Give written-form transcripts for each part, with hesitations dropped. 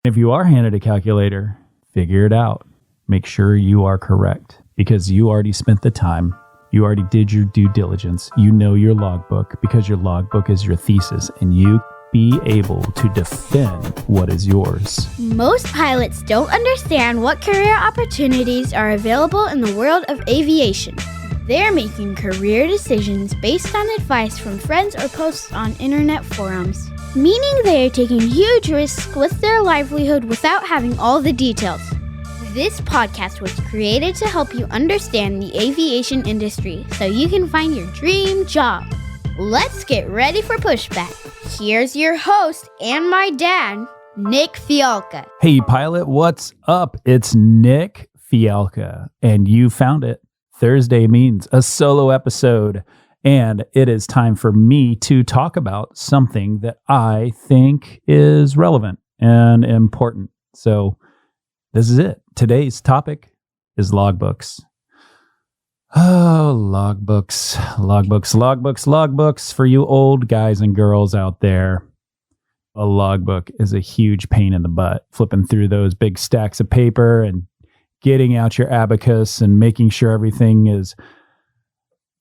If you are handed a calculator, figure it out. Make sure you are correct because you already spent the time. You already did your due diligence. You know your logbook because your logbook is your thesis and you be able to defend what is yours. Most pilots don't understand what career opportunities are available in the world of aviation. They're making career decisions based on advice from friends or posts on internet forums, meaning they are taking huge risks with their livelihood without having all the details. This podcast was created to help you understand the aviation industry so you can find your dream job. Let's get ready for Pushback. Here's your host and my dad, Nick Fialka. Hey pilot, what's up? It's Nick Fialka, and you found it. Thursday means a solo episode, and it is time for me to talk about something that I think is relevant and important. So this is it. Today's topic is logbooks. Oh, logbooks for you old guys and girls out there. A logbook is a huge pain in the butt, flipping through those big stacks of paper and getting out your abacus and making sure everything is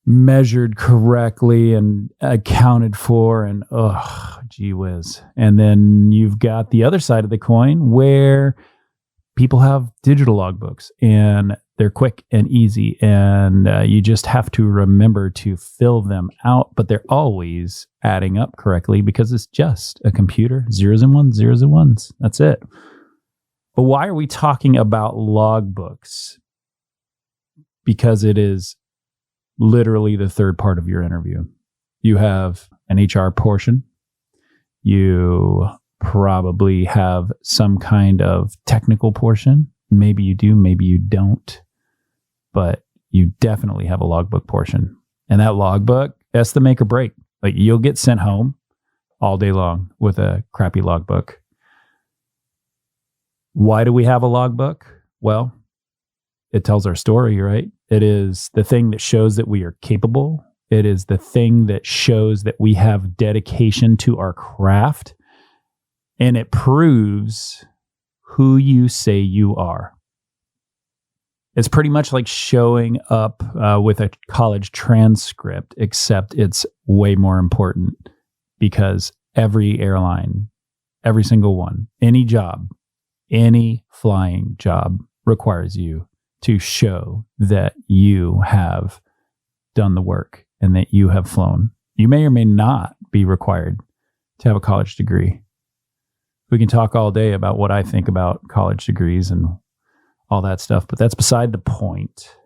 measured correctly and accounted for, and gee whiz. And then you've got the other side of the coin where people have digital logbooks and they're quick and easy, and you just have to remember to fill them out, but they're always adding up correctly because it's just a computer, zeros and ones. That's it. But why are we talking about logbooks? Because it is literally the third part of your interview. You have an HR portion. You probably have some kind of technical portion. Maybe you do, maybe you don't. But you definitely have a logbook portion. And that logbook, that's the make or break. Like, you'll get sent home all day long with a crappy logbook. Why do we have a logbook? Well, it tells our story, right? It is the thing that shows that we are capable. It is the thing that shows that we have dedication to our craft. And it proves who you say you are. It's pretty much like showing up with a college transcript, except it's way more important because every airline, every single one, any job, any flying job requires you to show that you have done the work and that you have flown. You may or may not be required to have a college degree. We can talk all day about what I think about college degrees and all that stuff, but that's beside the point.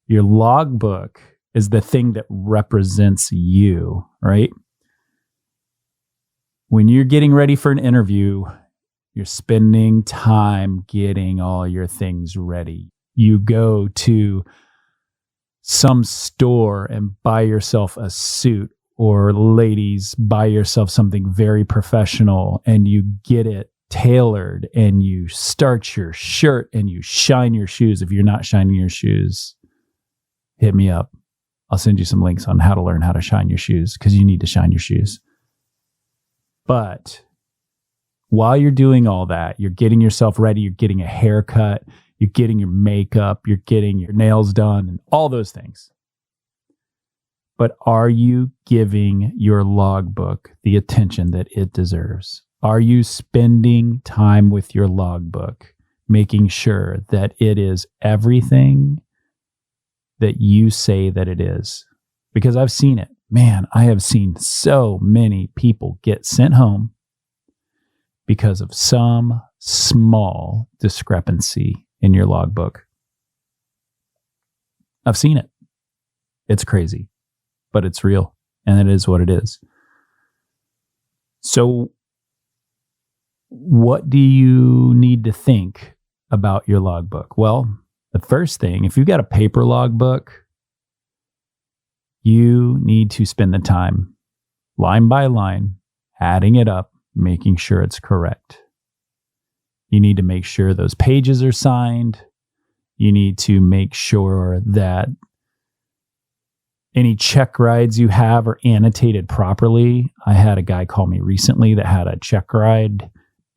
Your logbook is the thing that represents you, right? When you're getting ready for an interview, you're spending time getting all your things ready. You go to some store and buy yourself a suit, or ladies, buy yourself something very professional, and you get it tailored, and you starch your shirt and you shine your shoes. If you're not shining your shoes, hit me up. I'll send you some links on how to learn how to shine your shoes, because you need to shine your shoes. But while you're doing all that, you're getting yourself ready, you're getting a haircut, you're getting your makeup, you're getting your nails done, and all those things. But are you giving your logbook the attention that it deserves? Are you spending time with your logbook, making sure that it is everything that you say that it is? Because I've seen it. Man, I have seen so many people get sent home because of some small discrepancy in your logbook. I've seen it. It's crazy, but it's real, and it is what it is. So what do you need to think about your logbook? Well, the first thing, if you've got a paper logbook, you need to spend the time line by line, adding it up, making sure it's correct. You need to make sure those pages are signed. You need to make sure that any check rides you have are annotated properly. I had a guy call me recently that had a check ride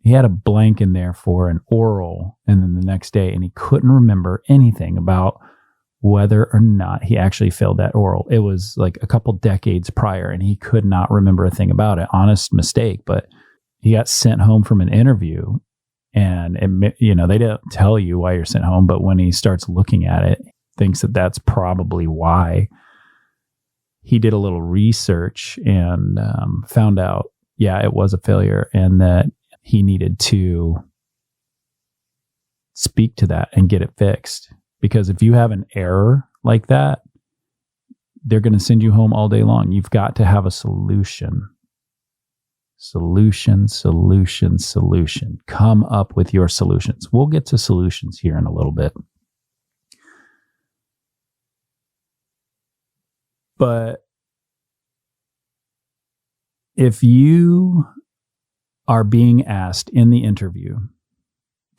He had a blank in there for an oral, and then the next day, and he couldn't remember anything about whether or not he actually failed that oral. It was like a couple decades prior, and he could not remember a thing about it. Honest mistake, but he got sent home from an interview, and they didn't tell you why you're sent home, but when he starts looking at it, thinks that that's probably why. He did a little research and found out, yeah, it was a failure, and that he needed to speak to that and get it fixed. Because if you have an error like that, they're going to send you home all day long. You've got to have a solution. Solution. Come up with your solutions. We'll get to solutions here in a little bit. But if you are being asked in the interview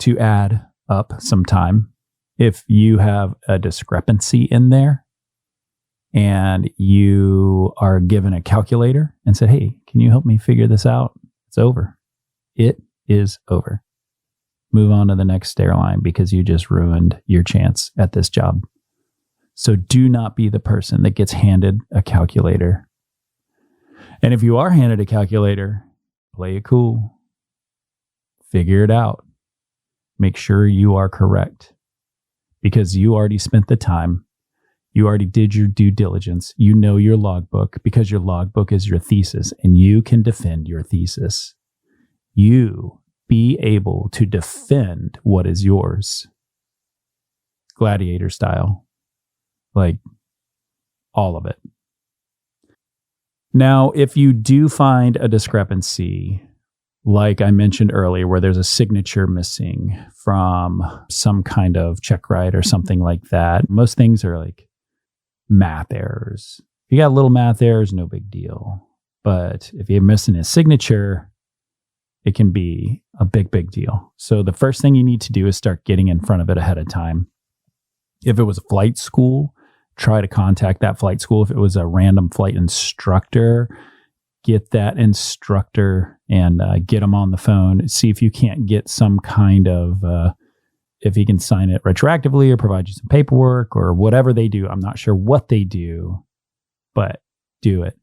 to add up some time, if you have a discrepancy in there and you are given a calculator and said, hey, can you help me figure this out? It's over. It is over. Move on to the next airline because you just ruined your chance at this job. So do not be the person that gets handed a calculator. And if you are handed a calculator, play it cool. Figure it out. Make sure you are correct because you already spent the time. You already did your due diligence. You know your logbook because your logbook is your thesis and you can defend your thesis. You be able to defend what is yours. Gladiator style. Like all of it. Now, if you do find a discrepancy, like I mentioned earlier, where there's a signature missing from some kind of check write or something like that, most things are like math errors. If you got little math errors, no big deal. But if you're missing a signature, it can be a big deal. So the first thing you need to do is start getting in front of it ahead of time. If it was a flight school, try to contact that flight school. If it was a random flight instructor, get that instructor and get them on the phone. See if you can't get some kind of, if he can sign it retroactively or provide you some paperwork or whatever they do. I'm not sure what they do, but do it.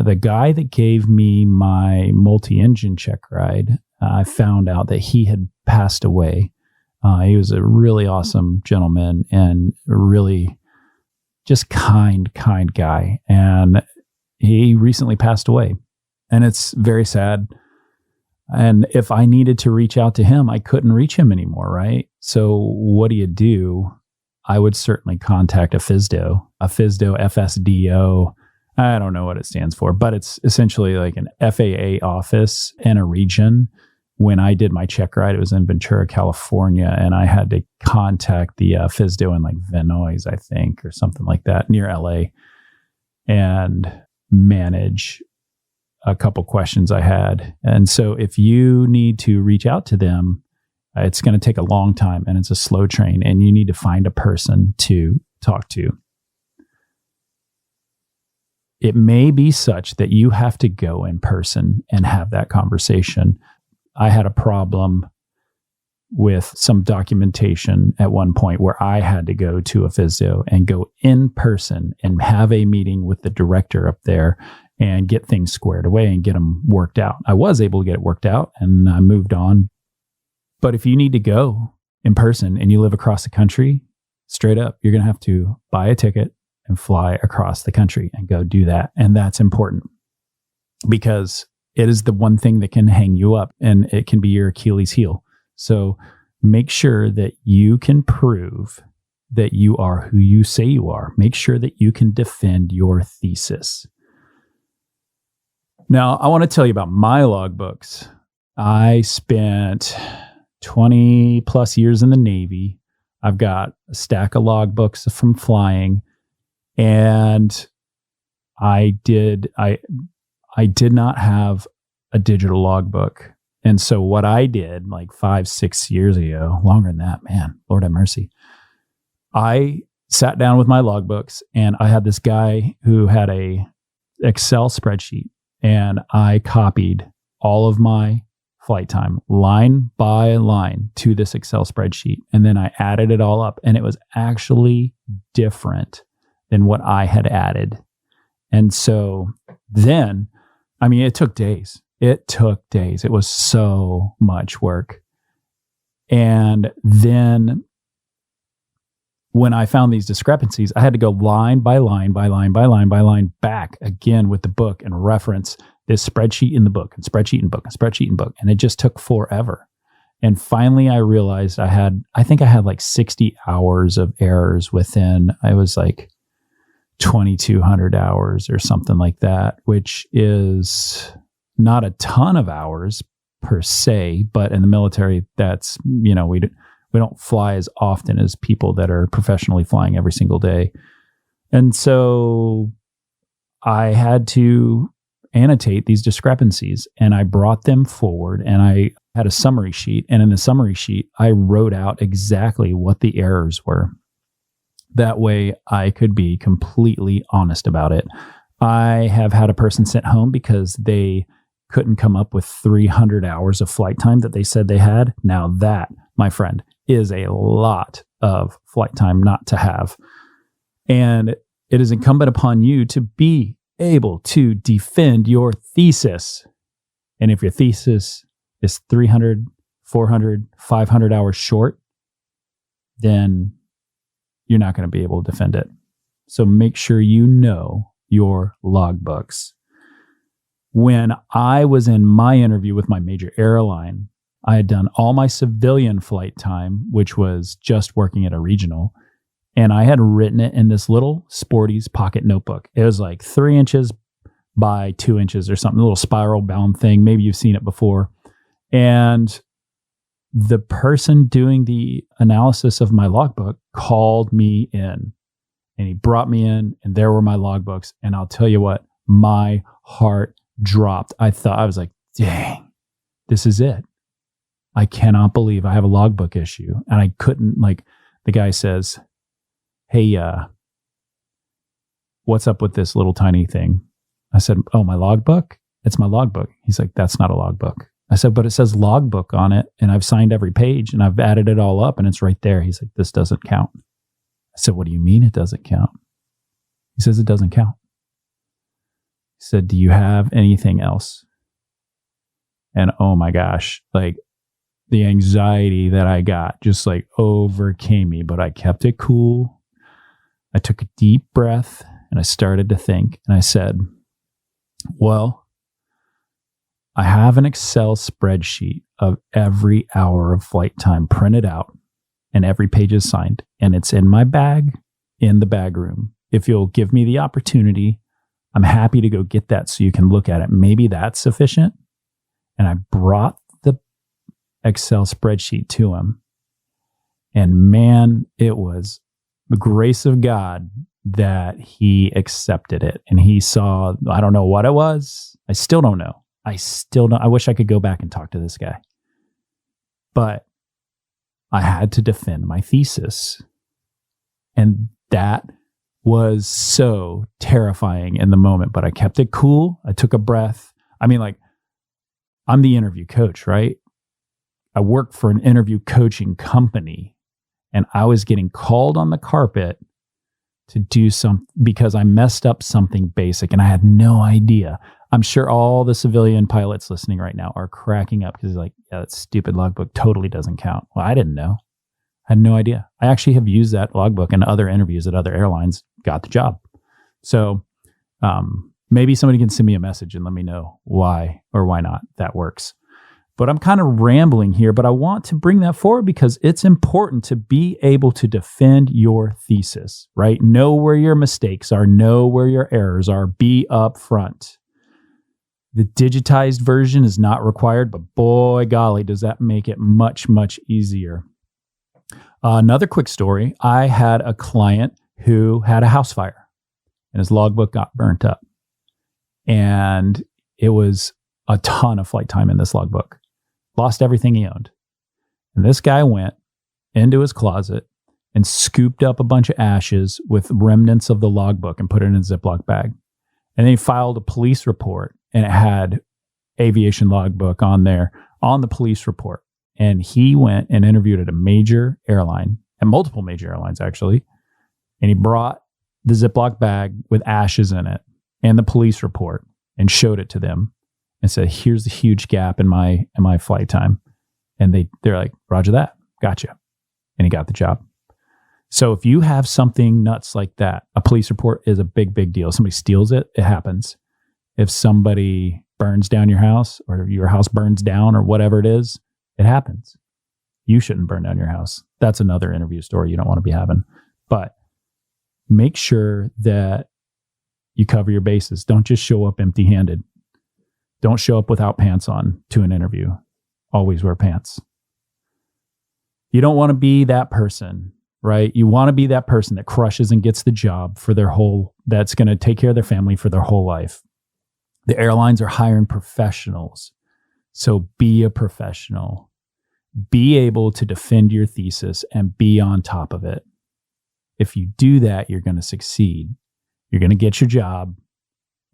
The guy that gave me my multi-engine check ride, I found out that he had passed away. He was a really awesome gentleman and really just kind guy. And he recently passed away. And it's very sad. And if I needed to reach out to him, I couldn't reach him anymore, right? So what do? I would certainly contact a FSDO, FSDO. I don't know what it stands for, but it's essentially like an FAA office in a region. When I did my check ride, it was in Ventura, California, and I had to contact the FSDO in like Vinoise, I think, or something like that, near LA, and manage a couple questions I had. And so if you need to reach out to them, it's going to take a long time and it's a slow train, and you need to find a person to talk to. It may be such that you have to go in person and have that conversation. I had a problem with some documentation at one point where I had to go to a FSDO and go in person and have a meeting with the director up there and get things squared away and get them worked out. I was able to get it worked out and I moved on. But if you need to go in person and you live across the country, straight up, you're going to have to buy a ticket and fly across the country and go do that. And that's important because it is the one thing that can hang you up and it can be your Achilles heel. So make sure that you can prove that you are who you say you are. Make sure that you can defend your thesis. Now, I want to tell you about my logbooks. I spent 20 plus years in the Navy. I've got a stack of logbooks from flying, and I did not have a digital logbook. And so what I did like 5-6 years ago, longer than that, man, Lord have mercy. I sat down with my logbooks and I had this guy who had a Excel spreadsheet, and I copied all of my flight time, line by line, to this Excel spreadsheet. And then I added it all up, and it was actually different than what I had added. And so then, I mean, it took days. It took days. It was so much work. And then when I found these discrepancies, I had to go line by line by line by line by line back again with the book and reference this spreadsheet in the book and spreadsheet in book and spreadsheet in book. And it just took forever. And finally I realized I think I had like 60 hours of errors within, I was like 2,200 hours or something like that, which is not a ton of hours per se, but in the military, that's, we don't fly as often as people that are professionally flying every single day. And so I had to annotate these discrepancies, and I brought them forward, and I had a summary sheet. And in the summary sheet, I wrote out exactly what the errors were. That way I could be completely honest about it. I have had a person sent home because they couldn't come up with 300 hours of flight time that they said they had. Now that, my friend, is a lot of flight time not to have. And it is incumbent upon you to be able to defend your thesis. And if your thesis is 300, 400, 500 hours short, then you're not going to be able to defend it. So make sure you know your logbooks. When I was in my interview with my major airline, I had done all my civilian flight time, which was just working at a regional, and I had written it in this little Sporty's pocket notebook. It was like 3 inches by 2 inches or something, a little spiral bound thing. Maybe you've seen it before. And the person doing the analysis of my logbook called me in, and he brought me in, and there were my logbooks. And I'll tell you what, my heart dropped. I was like, dang, this is it. I cannot believe I have a logbook issue. And I couldn't, the guy says, hey, what's up with this little tiny thing? I said, oh, my logbook? It's my logbook. He's like, that's not a logbook. I said, but it says logbook on it, and I've signed every page, and I've added it all up, and it's right there. He's like, this doesn't count. I said, what do you mean it doesn't count? He says, it doesn't count. He said, do you have anything else? And oh my gosh, the anxiety that I got just overcame me, but I kept it cool. I took a deep breath, and I started to think, and I said, well, I have an Excel spreadsheet of every hour of flight time printed out, and every page is signed, and it's in my bag in the bag room. If you'll give me the opportunity, I'm happy to go get that so you can look at it. Maybe that's sufficient. And I brought the Excel spreadsheet to him, and man, it was the grace of God that he accepted it. And he saw, I don't know what it was. I still don't know. I wish I could go back and talk to this guy. But I had to defend my thesis. And that was so terrifying in the moment, but I kept it cool. I took a breath. I mean, I'm the interview coach, right? I work for an interview coaching company, and I was getting called on the carpet to do something because I messed up something basic, and I had no idea. I'm sure all the civilian pilots listening right now are cracking up because yeah, that stupid logbook totally doesn't count. Well, I didn't know. I had no idea. I actually have used that logbook in other interviews at other airlines, got the job. So maybe somebody can send me a message and let me know why or why not that works. But I'm kind of rambling here, but I want to bring that forward because it's important to be able to defend your thesis, right? Know where your mistakes are, know where your errors are, be upfront. The digitized version is not required, but boy, golly, does that make it much, much easier. Another quick story. I had a client who had a house fire and his logbook got burnt up. And it was a ton of flight time in this logbook. Lost everything he owned. And this guy went into his closet and scooped up a bunch of ashes with remnants of the logbook and put it in a Ziploc bag. And then he filed a police report, and it had aviation logbook on there on the police report. And he went and interviewed at a major airline, and multiple major airlines actually. And he brought the Ziploc bag with ashes in it and the police report and showed it to them and said, here's the huge gap in my flight time. And they're like, Roger that. Gotcha. And he got the job. So if you have something nuts like that, a police report is a big, big deal. If somebody steals it, it happens. If somebody burns down your house or your house burns down or whatever it is, it happens. You shouldn't burn down your house. That's another interview story you don't want to be having. But make sure that you cover your bases. Don't just show up empty-handed. Don't show up without pants on to an interview. Always wear pants. You don't want to be that person, right? You want to be that person that crushes and gets the job for that's going to take care of their family for their whole life. The airlines are hiring professionals. So be a professional. Be able to defend your thesis and be on top of it. If you do that, you're going to succeed. You're going to get your job,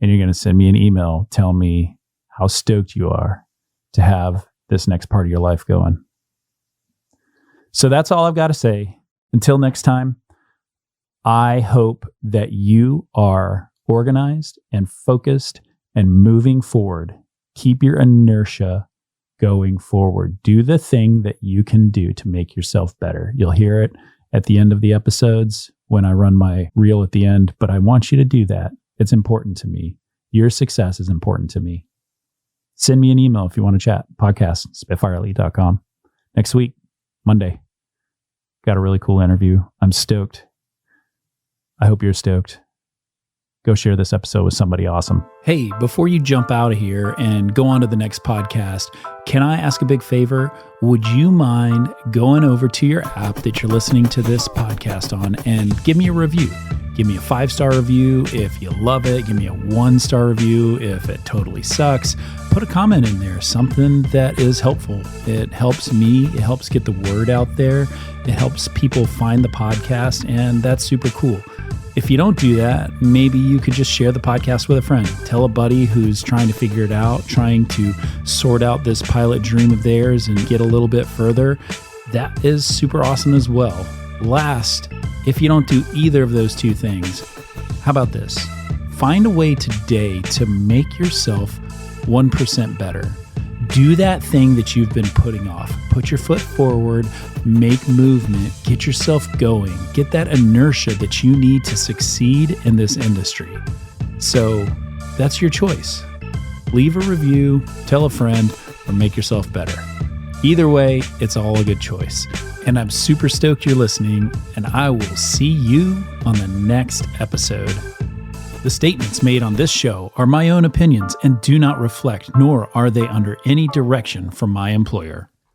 and you're going to send me an email telling me how stoked you are to have this next part of your life going. So that's all I've got to say. Until next time, I hope that you are organized and focused and moving forward. Keep your inertia going forward. Do the thing that you can do to make yourself better. You'll hear it at the end of the episodes when I run my reel at the end, but I want you to do that. It's important to me. Your success is important to me. Send me an email if you want to chat. Podcast, spitfireelite.com. Next week, Monday, got a really cool interview. I'm stoked. I hope you're stoked. Go share this episode with somebody awesome. Hey, before you jump out of here and go on to the next podcast, can I ask a big favor? Would you mind going over to your app that you're listening to this podcast on and give me a review? Give me a 5-star review if you love it. Give me a 1-star review if it totally sucks. Put a comment in there, something that is helpful. It helps me. It helps get the word out there. It helps people find the podcast, and that's super cool. If you don't do that, maybe you could just share the podcast with a friend. Tell a buddy who's trying to figure it out, trying to sort out this pilot dream of theirs and get a little bit further. That is super awesome as well. Last, if you don't do either of those two things, how about this? Find a way today to make yourself 1% better. Do that thing that you've been putting off. Put your foot forward, make movement, get yourself going, get that inertia that you need to succeed in this industry. So that's your choice. Leave a review, tell a friend, or make yourself better. Either way, it's all a good choice. And I'm super stoked you're listening, and I will see you on the next episode. The statements made on this show are my own opinions and do not reflect, nor are they under any direction from my employer.